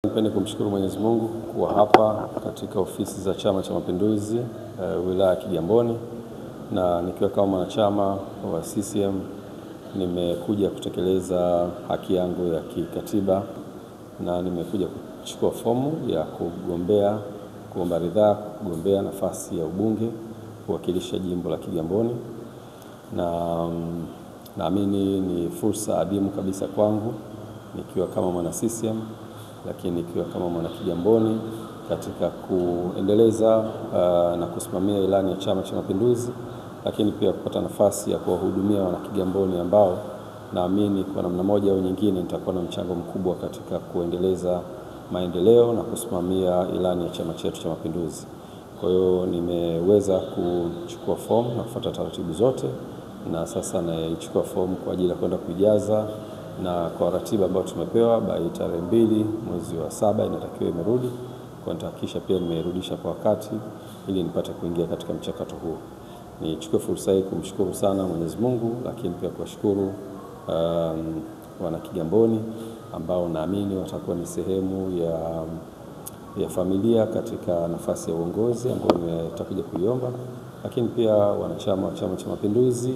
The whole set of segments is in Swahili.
Nipende kumshukuru Mwenyezi Mungu kuwa hapa katika ofisi za Chama cha Mapinduzi wilaya ya Kigamboni, na nikiwa kama mwanachama wa CCM nimekuja kutekeleza haki yangu ya kikatiba, na nimekuja kuchukua fomu ya kuomba ridhaa kugombea nafasi ya ubunge kuwakilisha jimbo la Kigamboni, na naamini ni fursa adimu kabisa kwangu nikiwa kama mwana CCM, lakini nikiwa kama mwana Kigamboni katika kuendeleza na kusimamia ilani ya Chama cha Mapinduzi, lakini pia kupata nafasi ya kuwahudumia wana Kigamboni ambao naamini kwa namna moja au nyingine nitakuwa na mchango mkubwa katika kuendeleza maendeleo na kusimamia ilani ya chama chetu cha Mapinduzi. Kwa hiyo nimeweza kuchukua fomu na kufuata taratibu zote, na sasa naichukua fomu kwa ajili ya kwenda kuijaza, na kwa ratiba ambayo tumepewa by tarehe 2 mwezi wa 7 inatakiwa imerudi. Kwa nitahakikisha pia nimerudisha kwa wakati ili nipate kuingia katika mchakato huo. Nichukue fursa hii kumshukuru sana Mwenyezi Mungu, lakini pia kuwashukuru wana Kigamboni ambao naamini watakuwa ni sehemu ya familia katika nafasi ya uongozi ambao nitakuja kuiomba, lakini pia wanachama wa Chama cha Mapinduzi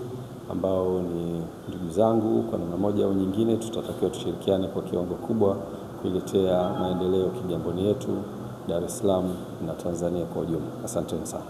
ambao ni ndugu zangu. Kwa namna moja au nyingine tutatakiwa tushirikiane kwa kiwango kubwa kuiletea maendeleo Kigamboni yetu, Dar es Salaam na Tanzania kwa ujumla. Asanteni sana.